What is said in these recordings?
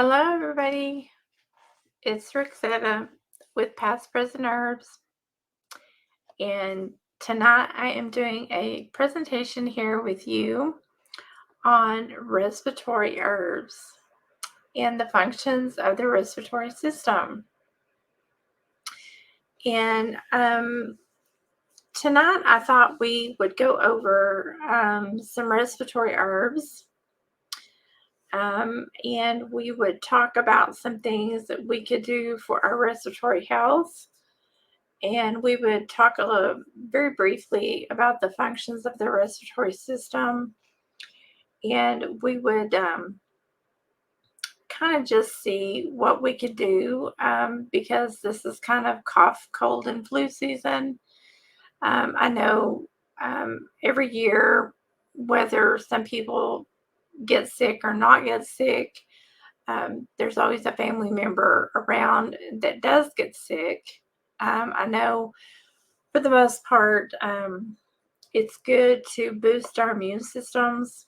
Hello, everybody. It's Roxetta with Past Present Herbs, and tonight I am doing a presentation here with you on respiratory herbs and the functions of the respiratory system. And tonight I thought we would go over some respiratory herbs. And we would talk about some things that we could do for our respiratory health. And we would talk very briefly about the functions of the respiratory system. And we would kind of just see what we could do because this is kind of cough, cold, and flu season. I know every year, whether some people get sick or not get sick, there's always a family member around that does get sick. I know for the most part, it's good to boost our immune systems.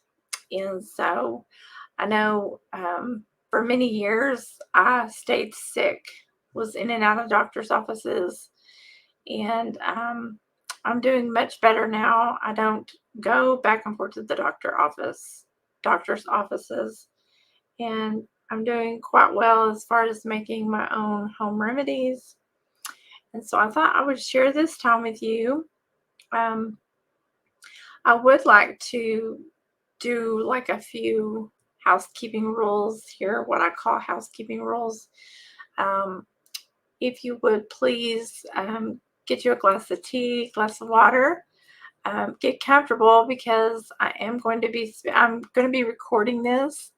And so I know for many years I stayed sick, was in and out of doctor's offices, and I'm doing much better now. I don't go back and forth to the doctor's offices, and I'm doing quite well as far as making my own home remedies. And so I thought I would share this time with you. I would like to do like a few housekeeping rules here, what I call housekeeping rules. Um, if you would please get you a glass of tea, glass of water. Get comfortable because I'm going to be recording this,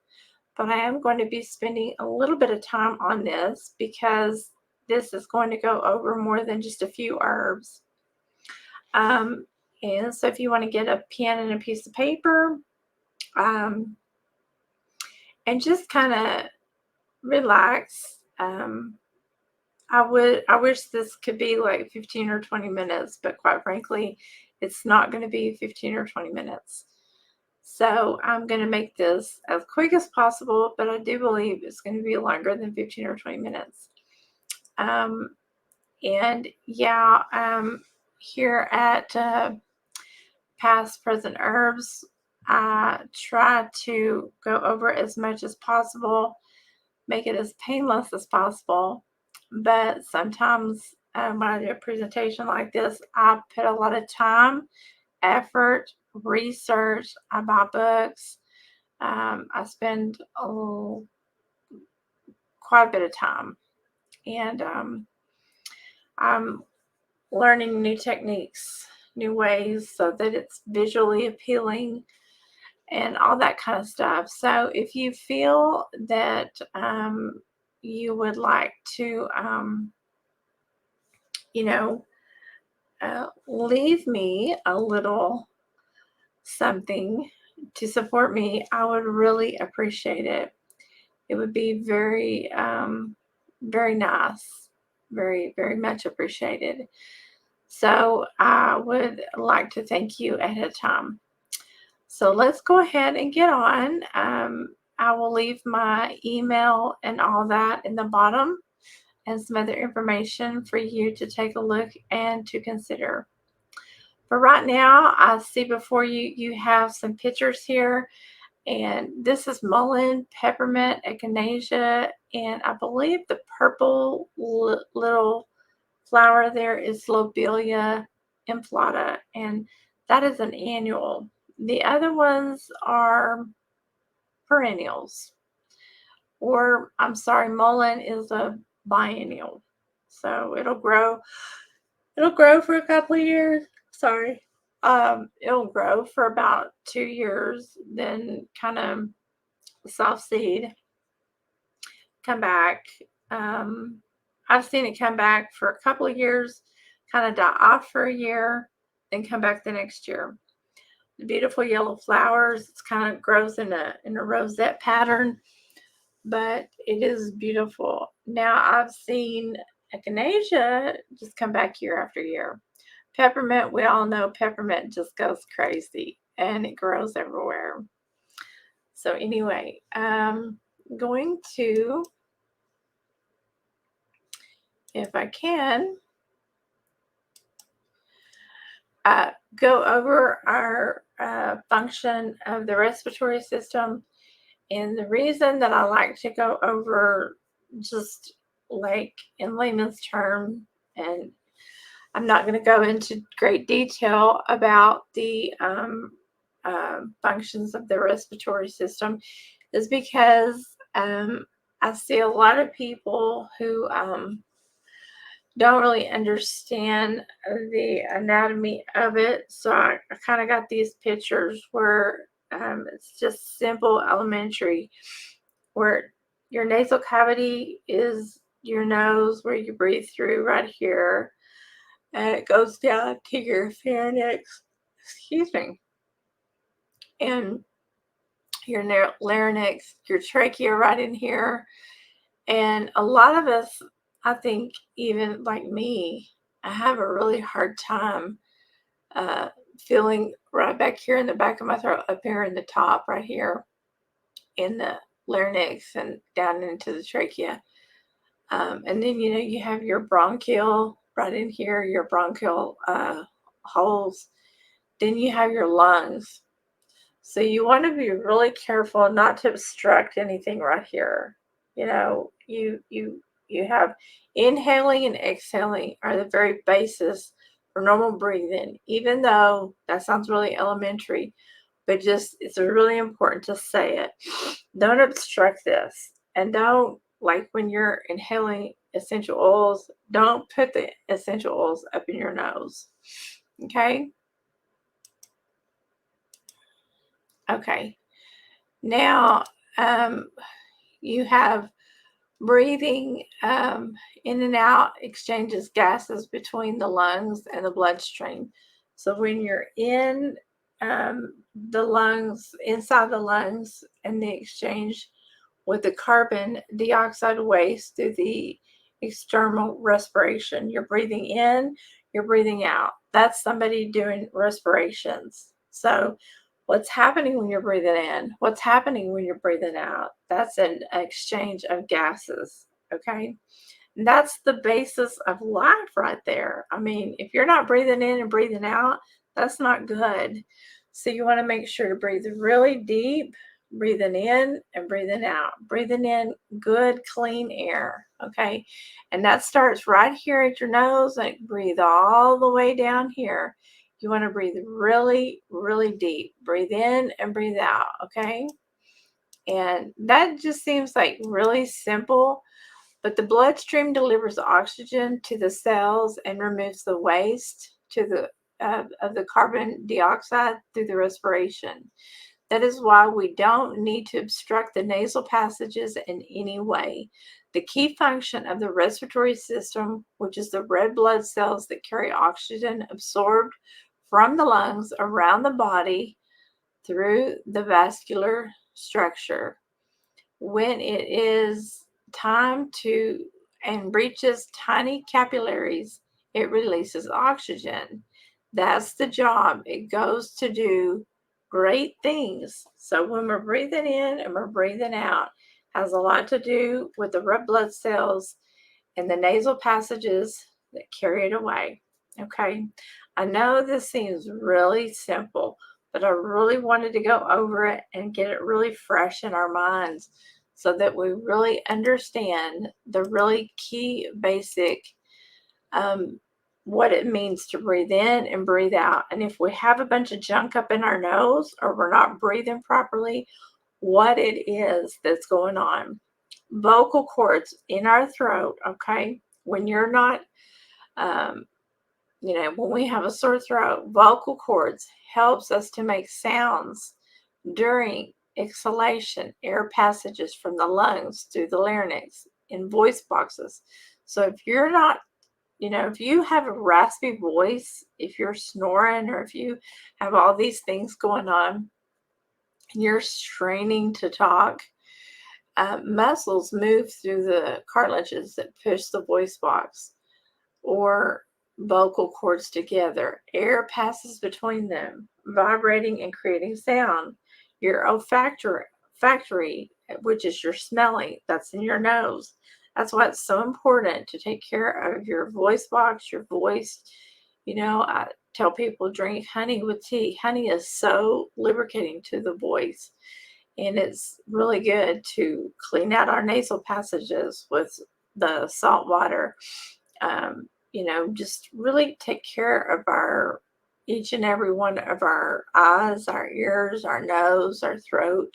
but I am going to be spending a little bit of time on this because this is going to go over more than just a few herbs. And so if you want to get a pen and a piece of paper, and just kind of relax. I wish this could be like 15 or 20 minutes, but quite frankly, it's not going to be 15 or 20 minutes. So I'm going to make this as quick as possible, but I do believe it's going to be longer than 15 or 20 minutes. And yeah, here at Past Present Herbs, I try to go over as much as possible, make it as painless as possible. But sometimes when I do a presentation like this, I put a lot of time, effort, research. I buy books. I spend quite a bit of time, and I'm learning new techniques, new ways so that it's visually appealing and all that kind of stuff. So if you feel that you would like to, leave me a little something to support me, I would really appreciate it. It would be very, very nice, very, very much appreciated. So I would like to thank you ahead of time. So let's go ahead and get on. I will leave my email and all that in the bottom and some other information for you to take a look and to consider. But right now, I see before you have some pictures here, and this is mullein, peppermint, echinacea, and I believe the purple little flower there is Lobilia inflata, and that is an annual. The other ones are perennials, or I'm sorry, mullein is a biennial, so it'll grow for a couple of years. Sorry. It'll grow for about 2 years, then kind of soft seed, come back. I've seen it come back for a couple of years, kind of die off for a year, then come back the next year. The beautiful yellow flowers, it's kind of grows in a rosette pattern, but it is beautiful. Now I've seen echinacea just come back year after year. Peppermint, we all know peppermint just goes crazy and it grows everywhere. So anyway, going to, if I can, go over our function of the respiratory system. And the reason that I like to go over just like in layman's term, and I'm not going to go into great detail about the functions of the respiratory system, is because I see a lot of people who don't really understand the anatomy of it. So I kind of got these pictures where it's just simple elementary, where your nasal cavity is your nose, where you breathe through right here, and it goes down to your pharynx, excuse me, and your larynx, your trachea right in here. And a lot of us, I think, even like me, I have a really hard time feeling right back here in the back of my throat, up here in the top, right here in the larynx and down into the trachea. And then, you know, you have your bronchial right in here, your bronchial holes. Then you have your lungs. So you want to be really careful not to obstruct anything right here. You know, you have inhaling and exhaling are the very basis for normal breathing, even though that sounds really elementary, but just it's really important to say it. Don't obstruct this. And don't, like when you're inhaling essential oils, don't put the essential oils up in your nose. Okay? Okay. Now, you have breathing in and out exchanges gases between the lungs and the bloodstream. So when you're in the lungs, inside the lungs, and the exchange with the carbon dioxide waste through the external respiration, you're breathing in, you're breathing out. That's somebody doing respirations. So what's happening when you're breathing in? What's happening when you're breathing out? That's an exchange of gases, okay? And that's the basis of life right there. I mean, if you're not breathing in and breathing out, that's not good. So you want to make sure to breathe really deep, breathing in and breathing out. Breathing in good, clean air, okay? And that starts right here at your nose and breathe all the way down here. You want to breathe really, really deep. Breathe in and breathe out, okay? And that just seems like really simple, but the bloodstream delivers oxygen to the cells and removes the waste to the of the carbon dioxide through the respiration. That is why we don't need to obstruct the nasal passages in any way. The key function of the respiratory system, which is the red blood cells that carry oxygen absorbed from the lungs around the body through the vascular structure. When it is time to and reaches tiny capillaries, it releases oxygen. That's the job. It goes to do great things. So when we're breathing in and we're breathing out, has a lot to do with the red blood cells and the nasal passages that carry it away. Okay, I know this seems really simple, but I really wanted to go over it and get it really fresh in our minds so that we really understand the really key basic what it means to breathe in and breathe out. And if we have a bunch of junk up in our nose or we're not breathing properly, what it is that's going on. Vocal cords in our throat, okay? When you're not, you know, when we have a sore throat, vocal cords helps us to make sounds during exhalation, air passages from the lungs through the larynx in voice boxes. So if you're not, you know, if you have a raspy voice, if you're snoring, or if you have all these things going on, and you're straining to talk, muscles move through the cartilages that push the voice box or vocal cords together. Air passes between them, vibrating and creating sound. Your olfactory which is your smelling. That's in your nose. That's why it's so important to take care of your voice box, your voice. I tell people drink honey with tea. Honey is so lubricating to the voice, and it's really good to clean out our nasal passages with the salt water. Just really take care of our each and every one of our eyes, our ears, our nose, our throat.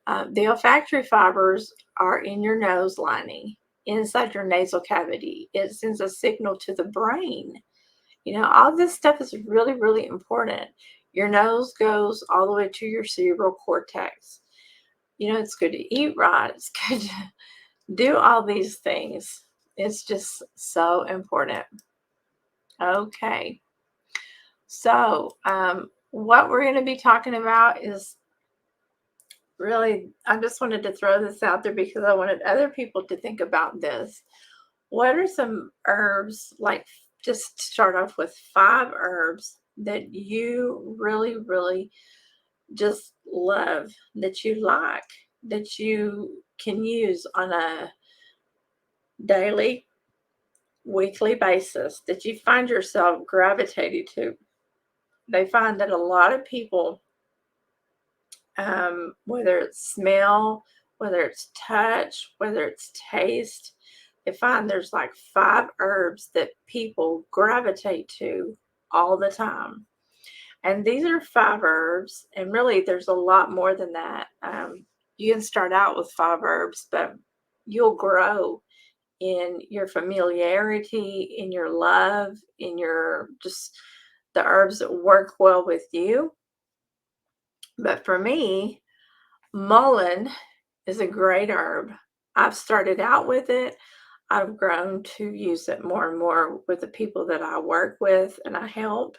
The olfactory fibers are in your nose lining, inside your nasal cavity. It sends a signal to the brain. All this stuff is really, really important. Your nose goes all the way to your cerebral cortex. It's good to eat right. It's good to do all these things. It's just so important. Okay. So, what we're going to be talking about is really, I just wanted to throw this out there because I wanted other people to think about this. What are some herbs, like just start off with 5 herbs that you really, really just love, that you like, that you can use on a daily, weekly basis, that you find yourself gravitating to? They find that a lot of people, whether it's smell, whether it's touch, whether it's taste, they find there's like 5 herbs that people gravitate to all the time. And these are 5 herbs, and really there's a lot more than that. You can start out with 5 herbs, but you'll grow in your familiarity, in your love, in your just the herbs that work well with you. But for me, mullein is a great herb. I've started out with it. I've grown to use it more and more with the people that I work with and I help.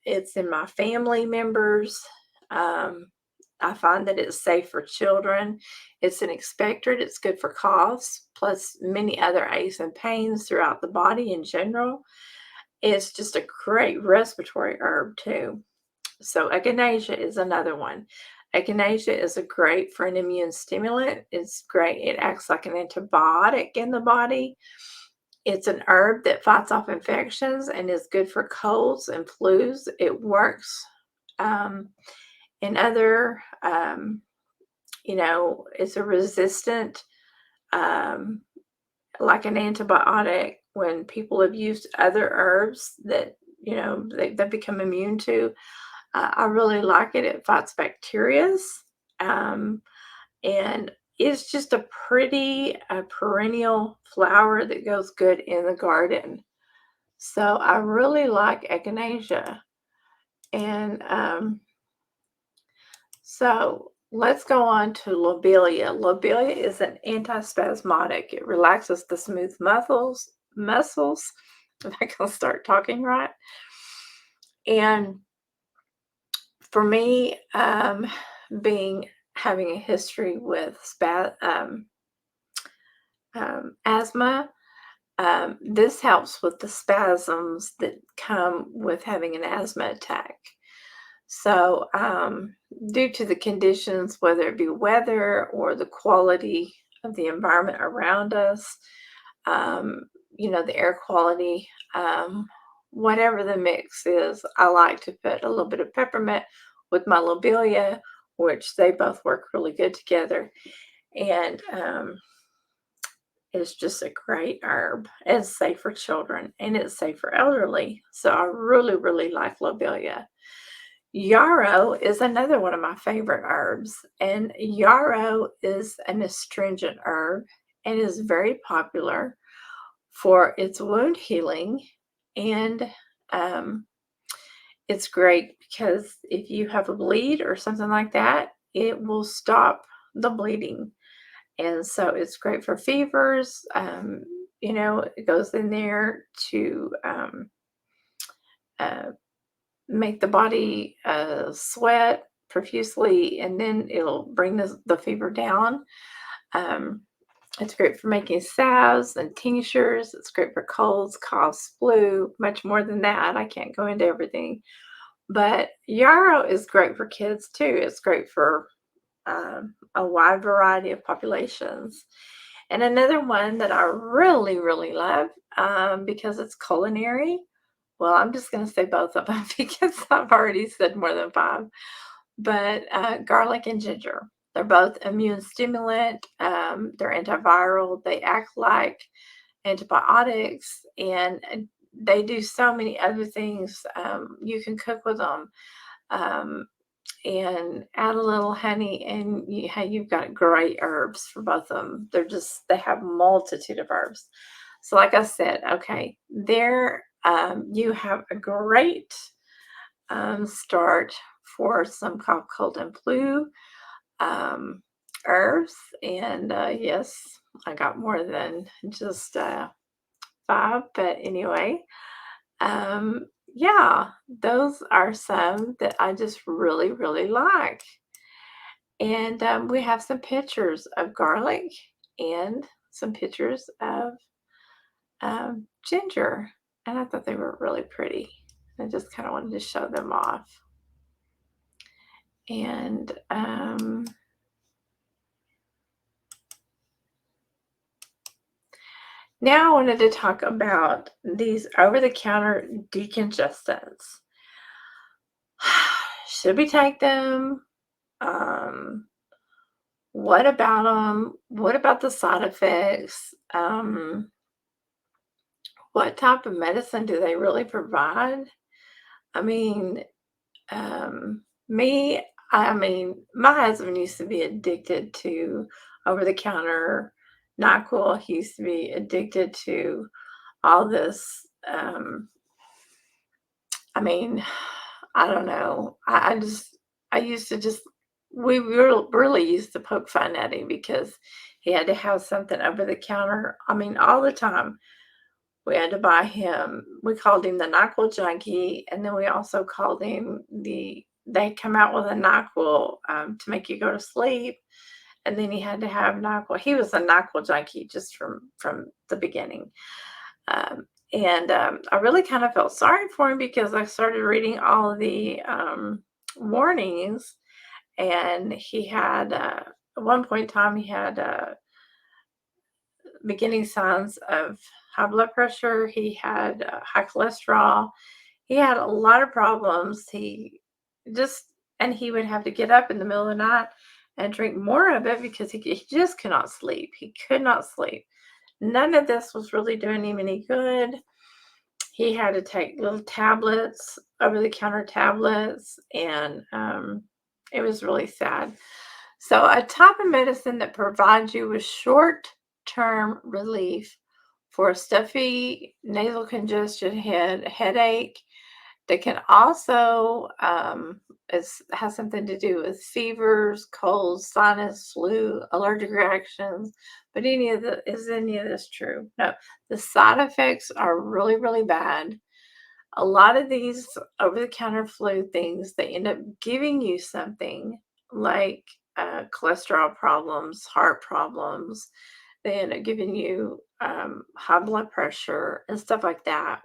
It's in my family members. Um, I find that it's safe for children. It's an expectorant. It's good for coughs, plus many other aches and pains throughout the body in general. It's just a great respiratory herb too. So echinacea is another one. Echinacea is a great for an immune stimulant. It's great. It acts like an antibiotic in the body. It's an herb that fights off infections and is good for colds and flus. It works in other, it's a resistant, um, like an antibiotic when people have used other herbs that, they become immune to. I really like it. It fights bacteria. And it's just a pretty perennial flower that goes good in the garden. So I really like echinacea. And so let's go on to lobelia. Lobelia is an antispasmodic. It relaxes the smooth muscles. If I can start talking right. And for me, having a history with asthma, this helps with the spasms that come with having an asthma attack. So, due to the conditions, whether it be weather or the quality of the environment around us, the air quality, whatever the mix is, I like to put a little bit of peppermint with my lobelia, which they both work really good together. And it's just a great herb. It's safe for children and it's safe for elderly. So I really, really like lobelia. Yarrow is another one of my favorite herbs, and yarrow is an astringent herb and is very popular for its wound healing. And it's great because if you have a bleed or something like that, it will stop the bleeding. And so it's great for fevers. It goes in there to make the body sweat profusely, and then it'll bring the fever down. It's great for making salves and tinctures. It's great for colds, coughs, flu, much more than that. I can't go into everything. But yarrow is great for kids too. It's great for a wide variety of populations. And another one that I really, really love because it's culinary. Well, I'm just going to say both of them because I've already said more than five. But garlic and ginger. They're both immune stimulant. They're antiviral. They act like antibiotics, and they do so many other things. You can cook with them. Um, and add a little honey, and you've got great herbs for both of them. They have multitude of herbs. So like I said, okay, there you have a great start for some cough, cold, and flu herbs. And yes, I got more than just five, but anyway, yeah, those are some that I just really, really like. And we have some pictures of garlic and some pictures of ginger. And I thought they were really pretty. I just kind of wanted to show them off. And now I wanted to talk about these over-the-counter decongestants. Should we take them? What about them? What about the side effects? What type of medicine do they really provide? I mean, me, I mean, my husband used to be addicted to over-the-counter NyQuil. He used to be addicted to all this. I mean, I don't know. I used to just, we really used to poke fun at him because he had to have something over the counter. I mean, all the time. We had to buy him, we called him the NyQuil junkie, and then we also called him they come out with a NyQuil to make you go to sleep, and then he had to have NyQuil. He was a NyQuil junkie just from the beginning. And I really kind of felt sorry for him because I started reading all of the warnings, and he had, at one point in time, he had beginning signs of high blood pressure. He had high cholesterol. He had a lot of problems. And he would have to get up in the middle of the night and drink more of it because he just could not sleep. He could not sleep. None of this was really doing him any good. He had to take little tablets, over-the-counter tablets, and it was really sad. So a type of medicine that provides you with short-term relief for a stuffy nasal congestion headache that can also has something to do with fevers, colds, sinus, flu, allergic reactions. But is any of this true? No. The side effects are really, really bad. A lot of these over-the-counter flu things, they end up giving you something like cholesterol problems, heart problems. They end up giving you high blood pressure and stuff like that,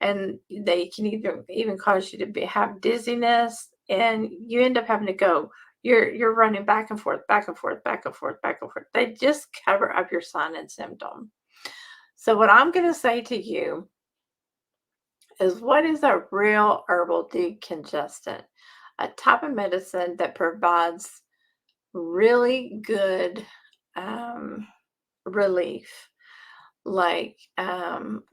and they can even cause you to have dizziness, and you end up having to go. You're running back and forth, back and forth, back and forth, back and forth. They just cover up your sign and symptom. So what I'm going to say to you is, what is a real herbal decongestant? A type of medicine that provides really good relief, like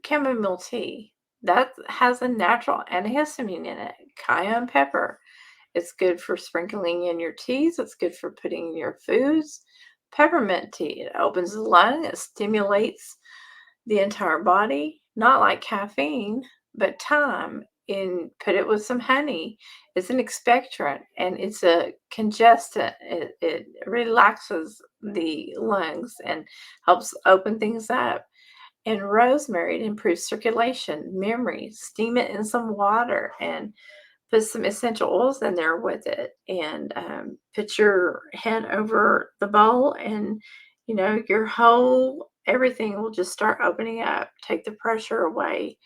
chamomile tea. That has a natural antihistamine in it. Cayenne pepper. It's good for sprinkling in your teas. It's good for putting in your foods. Peppermint tea. It opens the lung. It stimulates the entire body. Not like caffeine, but thyme. Put it with some honey. It's an expectorant, and it's a congestant. It relaxes the lungs and helps open things up. And rosemary, it improves circulation, memory. Steam it in some water and put some essential oils in there with it. And put your head over the bowl, and your whole everything will just start opening up. Take the pressure away.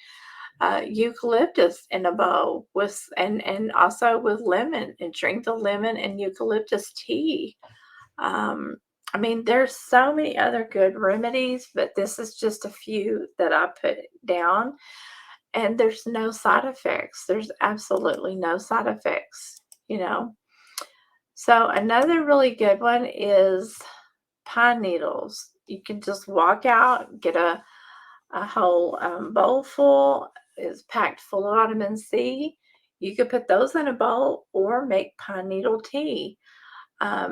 eucalyptus in a bowl with and also with lemon, and drink the lemon and eucalyptus tea. Um, I mean, there's so many other good remedies, but this is just a few that I put down, and there's no side effects. There's absolutely no side effects, you know. So another really good one is pine needles. You can just walk out, get a whole bowl full is packed full of vitamin C. You could put those in a bowl or make pine needle tea.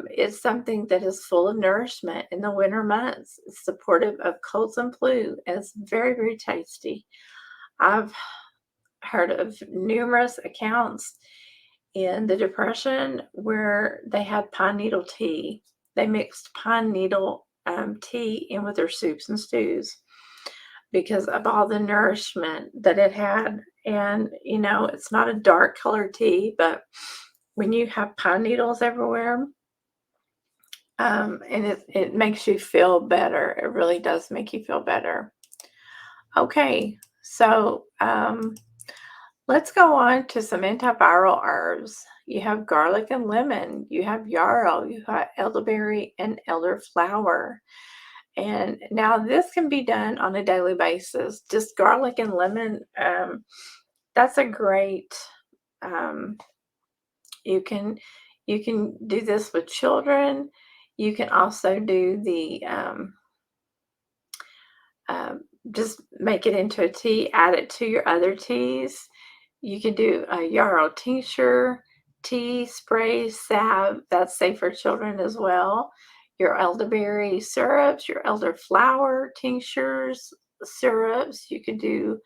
It's something that is full of nourishment in the winter months. It's supportive of colds and flu, and it's very, very tasty. I've heard of numerous accounts in the Depression where they had pine needle tea. They mixed pine needle tea in with their soups and stews because of all the nourishment that it had. And, you know, it's not a dark colored tea, but when you have pine needles everywhere, and it makes you feel better. It really does make you feel better. Okay, so let's go on to some antiviral herbs. You have garlic and lemon. You have yarrow. You have elderberry and elderflower. And now this can be done on a daily basis. Just garlic and lemon. That's a great. Um, you can do this with children. You can also do the just make it into a tea. Add it to your other teas. You can do a yarrow tincture, tea, spray, salve. That's safe for children as well. Your elderberry syrups, your elderflower tinctures, syrups. You can do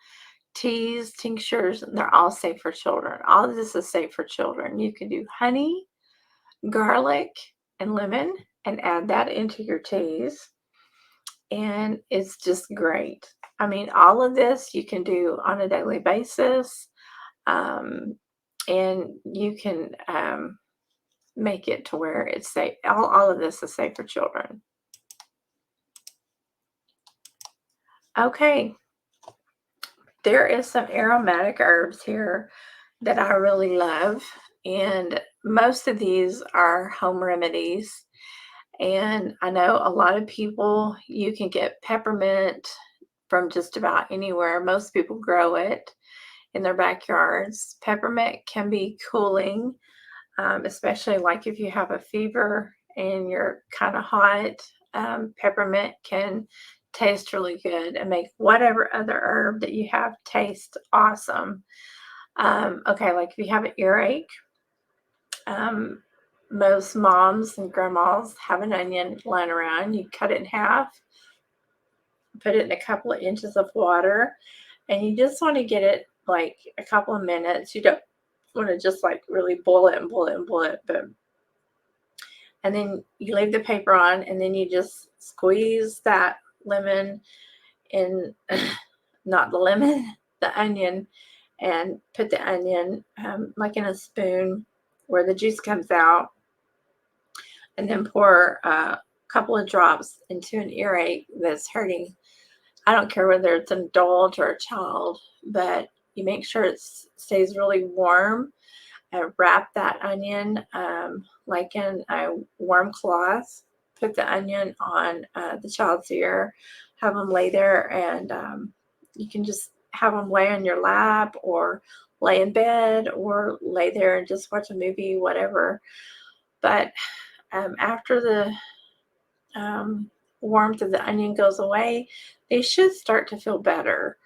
teas, tinctures, and they're all safe for children. All of this is safe for children. You can do honey, garlic, and lemon and add that into your teas. And it's just great. I mean, all of this you can do on a daily basis. And you can make it to where it's safe. All of this is safe for children. Okay, there is some aromatic herbs here that I really love, and most of these are home remedies. And I know a lot of people, you can get peppermint from just about anywhere. Most people grow it in their backyards. Peppermint can be cooling, especially like if you have a fever and you're kind of hot. Peppermint can taste really good and make whatever other herb that you have taste awesome. Okay, like if you have an earache, most moms and grandmas have an onion lying around. You cut it in half, put it in a couple of inches of water, and you just want to get it like a couple of minutes. You don't want to just like really boil it and boil it and boil it, but and then you leave the paper on, and then you just squeeze that lemon in, not the lemon, the onion, and put the onion like in a spoon where the juice comes out, and then pour a couple of drops into an earache that's hurting. I don't care whether it's an adult or a child, but you make sure it stays really warm. Wrap that onion like in a warm cloth. Put the onion on the child's ear. Have them lay there, and you can just have them lay on your lap or lay in bed or lay there and just watch a movie, whatever. But after the warmth of the onion goes away, they should start to feel better.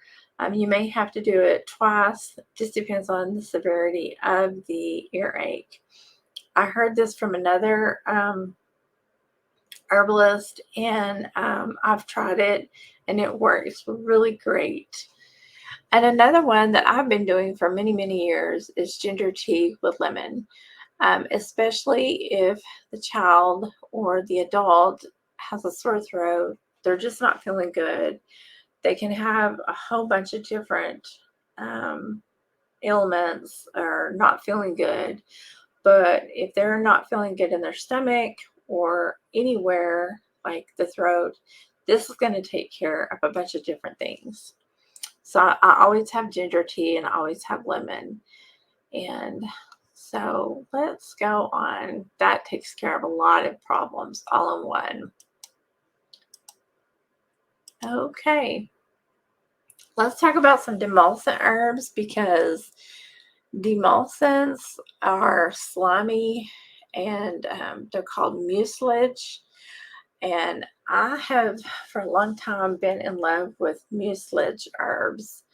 You may have to do it twice, just depends on the severity of the earache. I heard this from another herbalist, and I've tried it, and it works really great. And another one that I've been doing for many, many years is ginger tea with lemon, especially if the child or the adult has a sore throat, they're just not feeling good. They can have a whole bunch of different ailments or not feeling good. But if they're not feeling good in their stomach or anywhere like the throat, this is going to take care of a bunch of different things. So I always have ginger tea and I always have lemon. And so let's go on. That takes care of a lot of problems all in one. Okay, let's talk about some demulcent herbs, because demulcents are slimy and they're called mucilage. And I have for a long time been in love with mucilage herbs.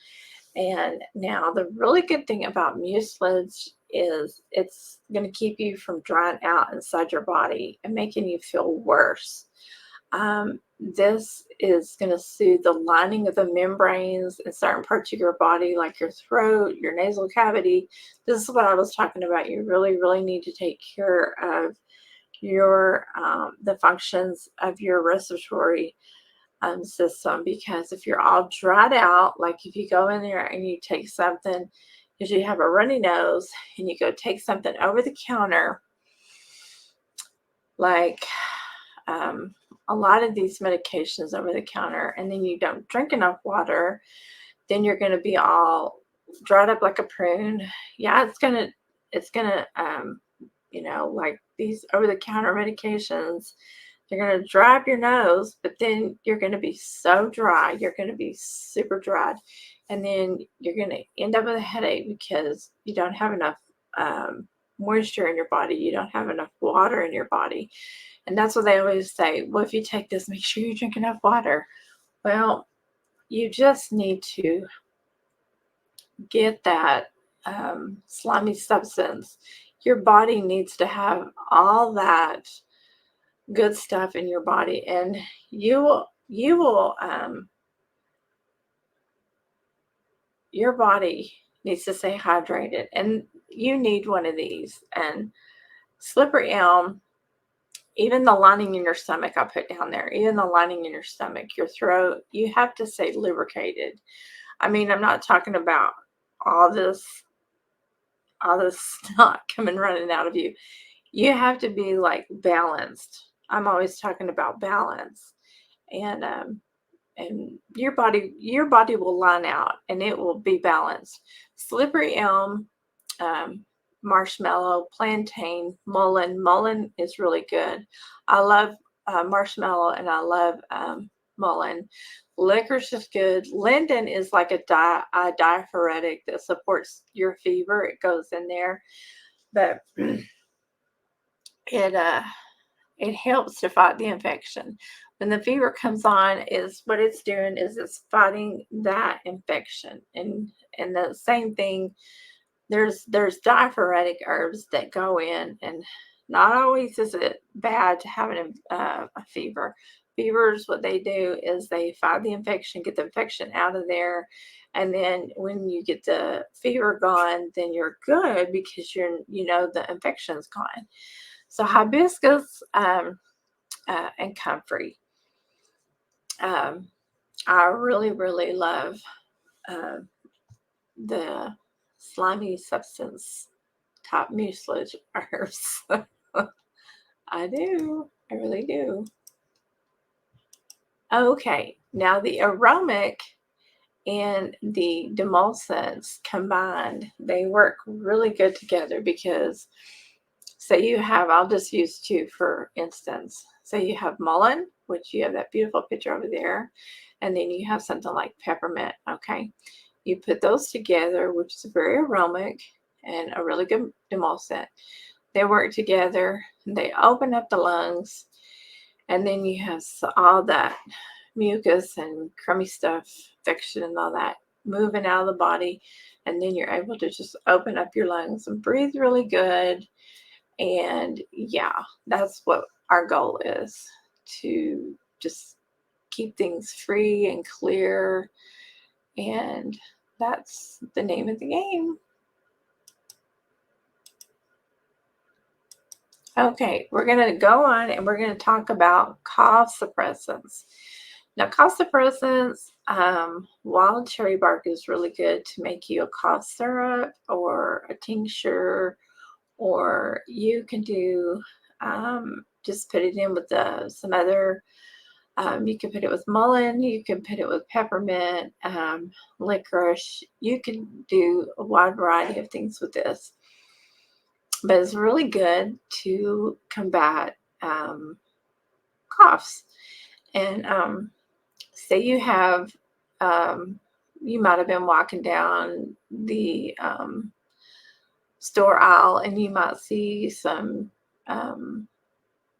And now the really good thing about mucilage is it's going to keep you from drying out inside your body and making you feel worse. This is going to soothe the lining of the membranes in certain parts of your body, like your throat, your nasal cavity. This is what I was talking about. You really, really need to take care of your the functions of your respiratory system, because if you're all dried out, like if you go in there and you take something, because you have a runny nose and you go take something over the counter, like a lot of these medications over the counter, and then you don't drink enough water, then you're going to be all dried up like a prune. Yeah, it's gonna you know, like these over the counter medications, they're going to dry up your nose, but then you're going to be so dry, you're going to be super dried, and then you're going to end up with a headache because you don't have enough moisture in your body, you don't have enough water in your body. And that's what they always say, well, if you take this, make sure you drink enough water. Well, you just need to get that slimy substance. Your body needs to have all that good stuff in your body, and you will your body needs to stay hydrated, and you need one of these. And slippery elm, even the lining in your stomach, I put down there, even the lining in your stomach, your throat, you have to stay lubricated. I mean, I'm not talking about all this snot coming running out of you. You have to be like balanced. I'm always talking about balance. And your body will line out and it will be balanced. Slippery elm, um, marshmallow, plantain, mullein. Mullein is really good. I love marshmallow, and I love mullein. Licorice is good. Linden is like a diaphoretic that supports your fever. It goes in there, but it it helps to fight the infection. When the fever comes on, is what it's doing is it's fighting that infection. And the same thing, there's diaphoretic herbs that go in, and not always is it bad to have a fever. Fevers, what they do is they fight the infection, get the infection out of there, and then when you get the fever gone, then you're good because the infection's gone. So hibiscus and comfrey. Um, I really, really love uh, the slimy substance top mucilage herbs. I do. I really do. Okay, now the aromatic and the demulcents combined, they work really good together, because say you have, I'll just use two for instance. Say you have mullein, which you have that beautiful picture over there, and then you have something like peppermint. Okay, you put those together, which is very aromatic and a really good demulcent. They work together, and they open up the lungs, and then you have all that mucus and crummy stuff, infection and all that moving out of the body, and then you're able to just open up your lungs and breathe really good. And yeah, that's what our goal is, to just keep things free and clear, and that's the name of the game. Okay, we're going to go on and we're going to talk about cough suppressants. Now, cough suppressants, wild cherry bark is really good to make you a cough syrup or a tincture, or you can do just put it in with some other You can put it with mullein, you can put it with peppermint, licorice. You can do a wide variety of things with this. But it's really good to combat coughs. And say you have, you might have been walking down the store aisle and you might see some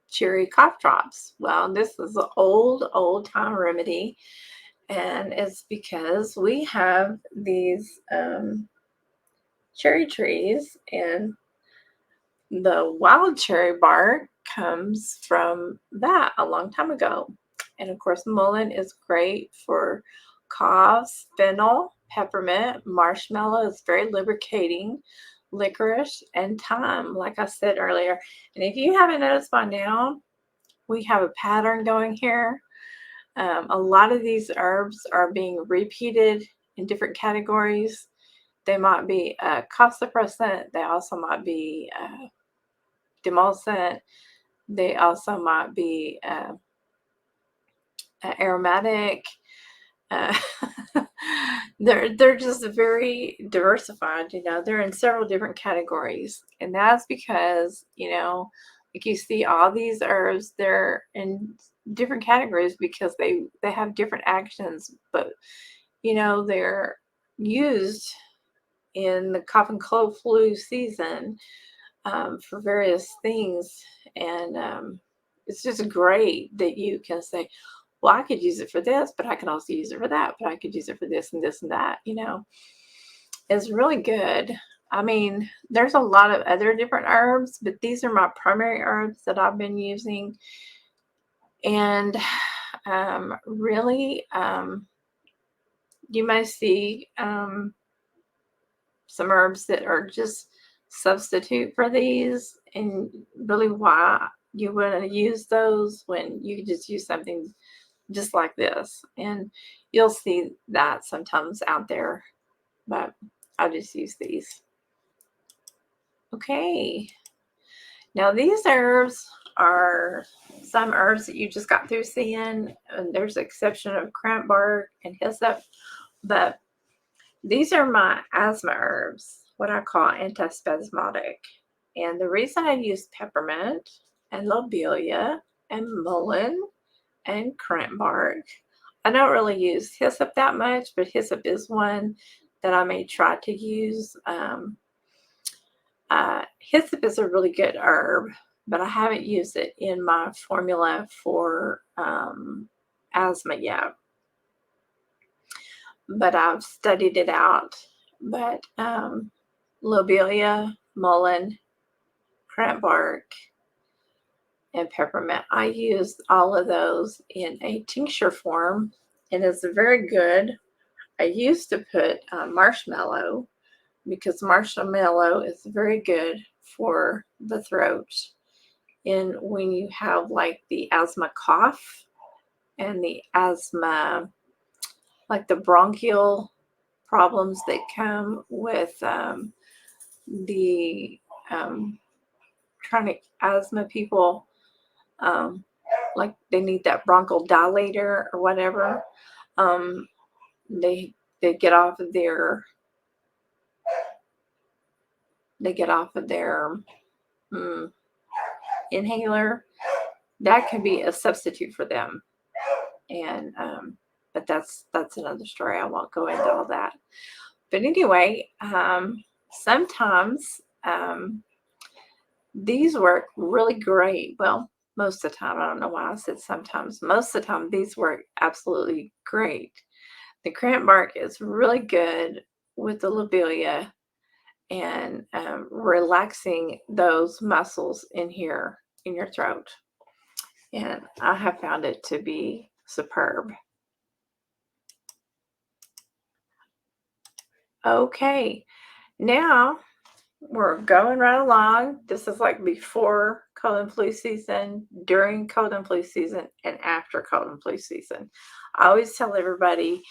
cherry cough drops. Well, this is an old time remedy, and it's because we have these cherry trees, and the wild cherry bark comes from that a long time ago. And of course, mullein is great for coughs, fennel, peppermint, marshmallow is very lubricating, licorice, and thyme, like I said earlier. And if you haven't noticed by now, we have a pattern going here. A lot of these herbs are being repeated in different categories. They might be a cough suppressant. They also might be demulcent. They also might be aromatic. Uh, they're just very diversified. They're in several different categories, and that's because like you see all these herbs, they're in different categories because they have different actions, but they're used in the cough and cold flu season for various things. And it's just great that you can say, well, I could use it for this, but I can also use it for that, but I could use it for this and this and that. It's really good. I mean, there's a lot of other different herbs, but these are my primary herbs that I've been using. And really, you may see some herbs that are just substitute for these, and really why you wouldn't use those when you could just use something just like this. And you'll see that sometimes out there, but I'll just use these. Okay, now these herbs are some herbs that you just got through seeing, and there's the exception of cramp bark and hyssop, but these are my asthma herbs, what I call antispasmodic. And the reason I use peppermint and lobelia and mullein and cramp bark, I don't really use hyssop that much, but hyssop is one that I may try to use. Hyssop is a really good herb, but I haven't used it in my formula for asthma yet. But I've studied it out. But lobelia, mullein, cramp bark, and peppermint, I use all of those in a tincture form, and it's very good. I used to put marshmallow, because marshmallow is very good for the throat. And when you have like the asthma cough and the asthma, like the bronchial problems that come with the chronic asthma people, like they need that bronchial dilator or whatever, they get off of their inhaler. That can be a substitute for them. And but that's another story. I won't go into all that. But anyway, sometimes these work really great. Well, most of the time. I don't know why I said sometimes. Most of the time, these work absolutely great. The cramp bark is really good with the lobelia and relaxing those muscles in here in your throat. And I have found it to be superb. Okay, now we're going right along. This is like before cold and flu season, during cold and flu season, and after cold and flu season. I always tell everybody,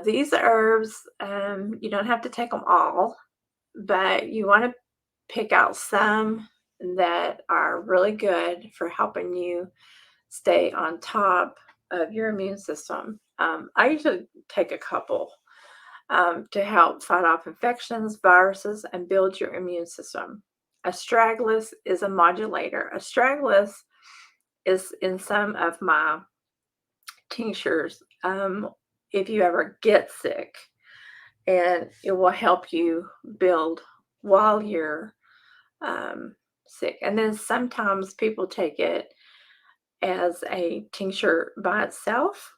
these herbs, you don't have to take them all, but you want to pick out some that are really good for helping you stay on top of your immune system. I usually take a couple to help fight off infections, viruses, and build your immune system. Astragalus is a modulator. Astragalus is in some of my tinctures if you ever get sick, and it will help you build while you're sick. And then sometimes people take it as a tincture by itself,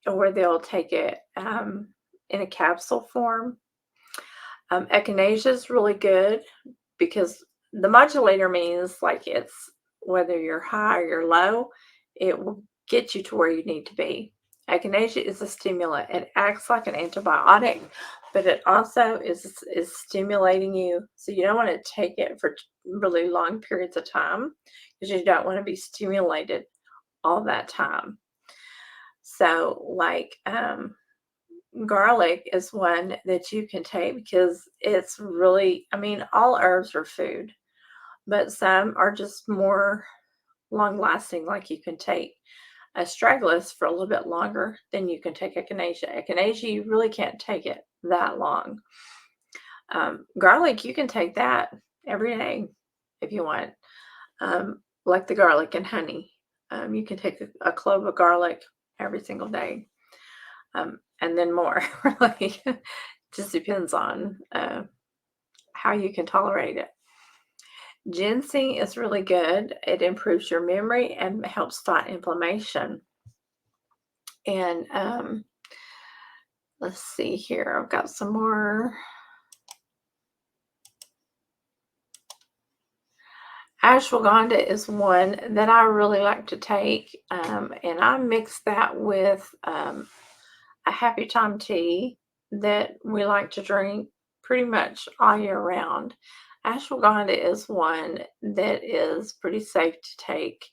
or they'll take it in a capsule form. Echinacea is really good because the modulator means like it's whether you're high or you're low, it will get you to where you need to be. Echinacea is a stimulant. It acts like an antibiotic, but it also is stimulating you. So you don't want to take it for really long periods of time because you don't want to be stimulated all that time. So like garlic is one that you can take because it's really, I mean, all herbs are food, but some are just more long lasting. Like you can take astragalus for a little bit longer than you can take echinacea. Echinacea, you really can't take it that long. Garlic, you can take that every day if you want, like the garlic and honey. You can take a clove of garlic every single day. And then more, really. Just depends on how you can tolerate it. Ginseng is really good. It improves your memory and helps fight inflammation. And let's see here. I've got some more. Ashwagandha is one that I really like to take, and I mix that with a happy time tea that we like to drink pretty much all year round. Ashwagandha is one that is pretty safe to take,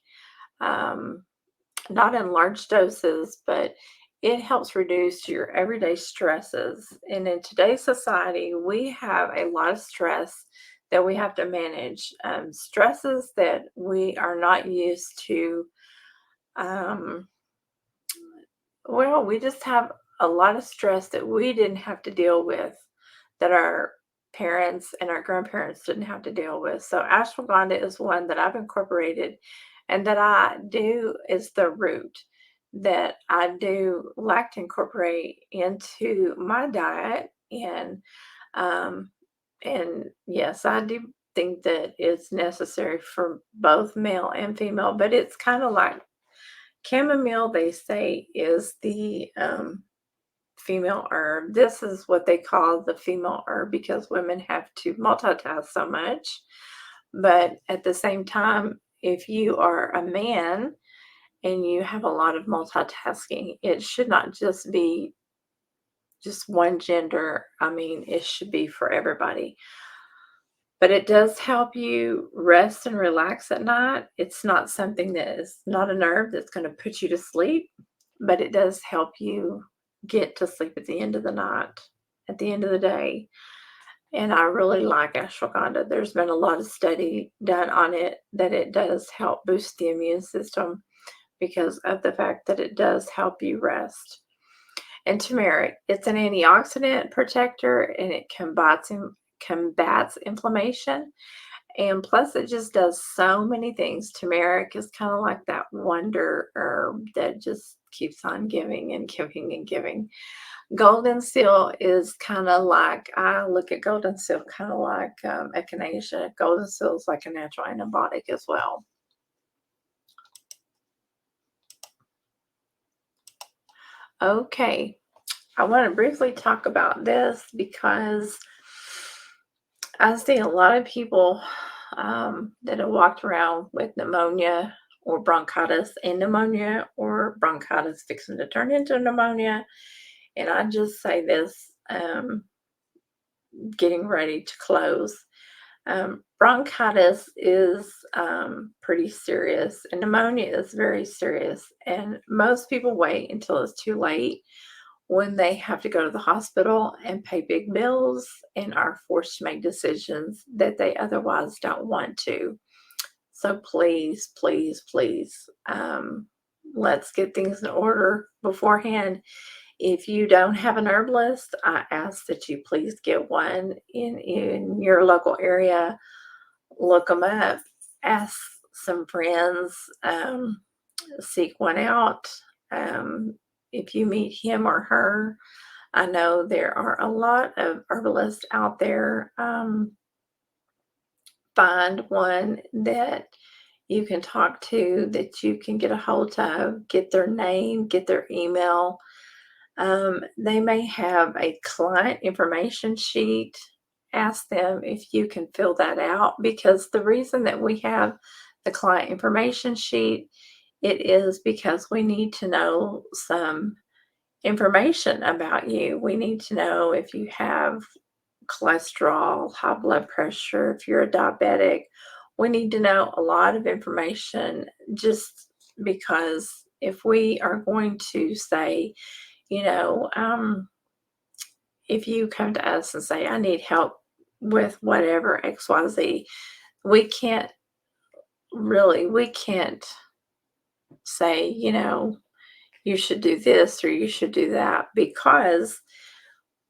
not in large doses, but it helps reduce your everyday stresses. And in today's society, we have a lot of stress that we have to manage, stresses that we are not used to. Um, well, we just have a lot of stress that we didn't have to deal with, that our parents and our grandparents didn't have to deal with. So ashwagandha is one that I've incorporated, and that I do is the root that I do like to incorporate into my diet. And yes, I do think that it's necessary for both male and female, but it's kind of like chamomile, they say, is the female herb. This is what they call the female herb because women have to multitask so much. But at the same time, if you are a man and you have a lot of multitasking, it should not just be just one gender. I mean, it should be for everybody. But it does help you rest and relax at night. It's not something that is not a herb that's going to put you to sleep, but it does help you get to sleep at the end of the night, at the end of the day. And I really like ashwagandha. There's been a lot of study done on it that it does help boost the immune system because of the fact that it does help you rest. And turmeric, it's an antioxidant protector, and it combats inflammation. And plus, it just does so many things. Turmeric is kind of like that wonder herb that just keeps on giving and giving and giving. Golden seal is kind of like, I look at golden seal kind of like echinacea. Golden seal is like a natural antibiotic as well. Okay, I want to briefly talk about this because I see a lot of people that have walked around with pneumonia or bronchitis and pneumonia, or bronchitis fixing to turn into pneumonia. And I just say this, getting ready to close. Bronchitis is pretty serious, and pneumonia is very serious. And most people wait until it's too late when they have to go to the hospital and pay big bills and are forced to make decisions that they otherwise don't want to. So please, please, please, let's get things in order beforehand. If you don't have an herb list, I ask that you please get one in your local area. Look them up, ask some friends, seek one out. If you meet him or her, I know there are a lot of herbalists out there. Find one that you can talk to, that you can get a hold of, get their name, get their email. They may have a client information sheet. Ask them if you can fill that out, because the reason that we have the client information sheet, it is because we need to know some information about you. We need to know if you have cholesterol, high blood pressure, if you're a diabetic. We need to know a lot of information, just because if we are going to say, you know, if you come to us and say, I need help with whatever XYZ, we can't say, you should do this or you should do that, because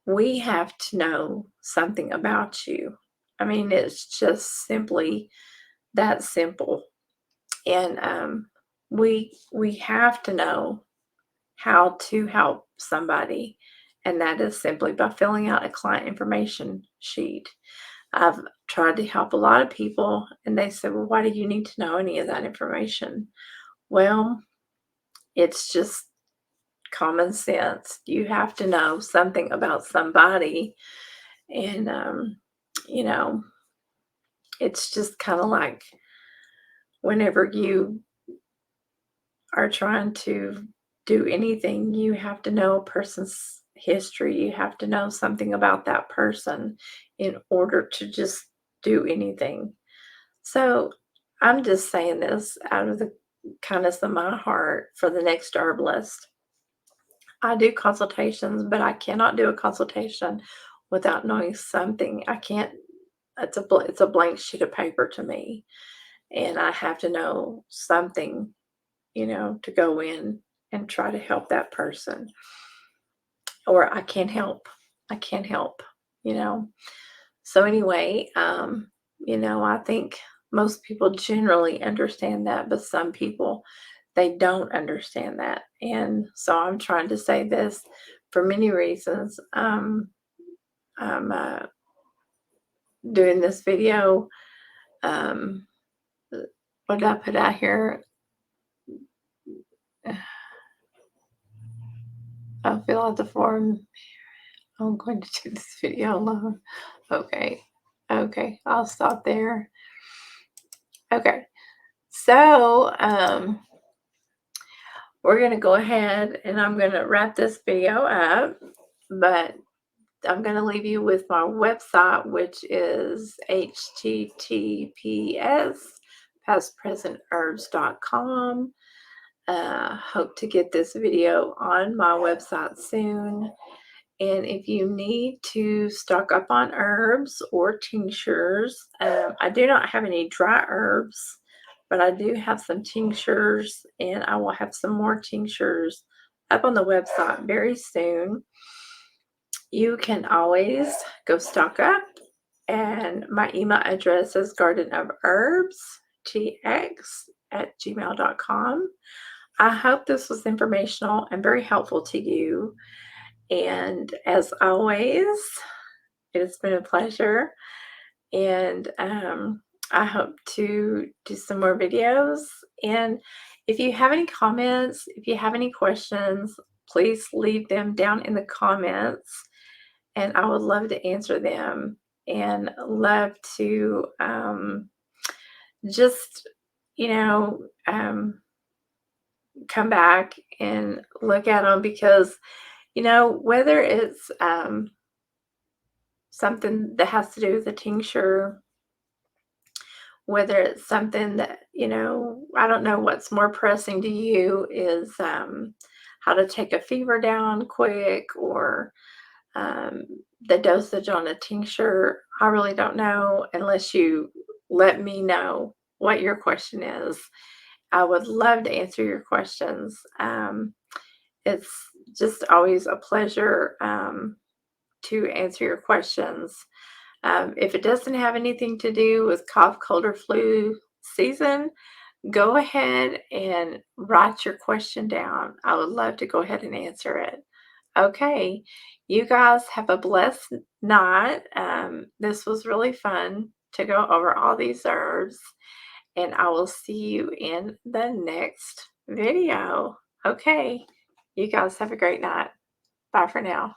we have to know something about you. I mean, it's just simply that simple. And we have to know how to help somebody, and that is simply by filling out a client information sheet. I've tried to help a lot of people, and they said, well, why do you need to know any of that information? Well, it's just common sense. You have to know something about somebody. And, you know, it's just kind of like whenever you are trying to do anything, you have to know a person's history. You have to know something about that person in order to just do anything. So I'm just saying this out of the kindness of my heart for the next herbalist. I do consultations, but I cannot do a consultation without knowing something. I can't. It's a blank sheet of paper to me, and I have to know something, to go in and try to help that person. Or I can't help. I can't help. You know. So anyway, I think most people generally understand that, but some people, they don't understand that. And so I'm trying to say this for many reasons. I'm doing this video. Um, what did I put out here? I fill out the form. I'm going to do this video alone. Okay. Okay. I'll stop there. Okay. So, we're going to go ahead and I'm going to wrap this video up, but I'm going to leave you with my website, which is https pastpresentherbs.com. Hope to get this video on my website soon. And if you need to stock up on herbs or tinctures, I do not have any dry herbs, but I do have some tinctures, and I will have some more tinctures up on the website very soon. You can always go stock up, and my email address is GARDENOFHERBSTX@gmail.com. I hope this was informational and very helpful to you. And as always, it has been a pleasure. And I hope to do some more videos. And if you have any comments, if you have any questions, please leave them down in the comments. And I would love to answer them, and love to just, come back and look at them, because whether it's something that has to do with a tincture, whether it's something that, I don't know what's more pressing to you, is how to take a fever down quick, or the dosage on a tincture. I really don't know unless you let me know. what your question is. I would love to answer your questions. It's just always a pleasure to answer your questions. If it doesn't have anything to do with cough, cold, or flu season, go ahead and write your question down. I would love to go ahead and answer it. Okay, you guys have a blessed night. This was really fun to go over all these herbs, and I will see you in the next video. Okay, you guys have a great night. Bye for now.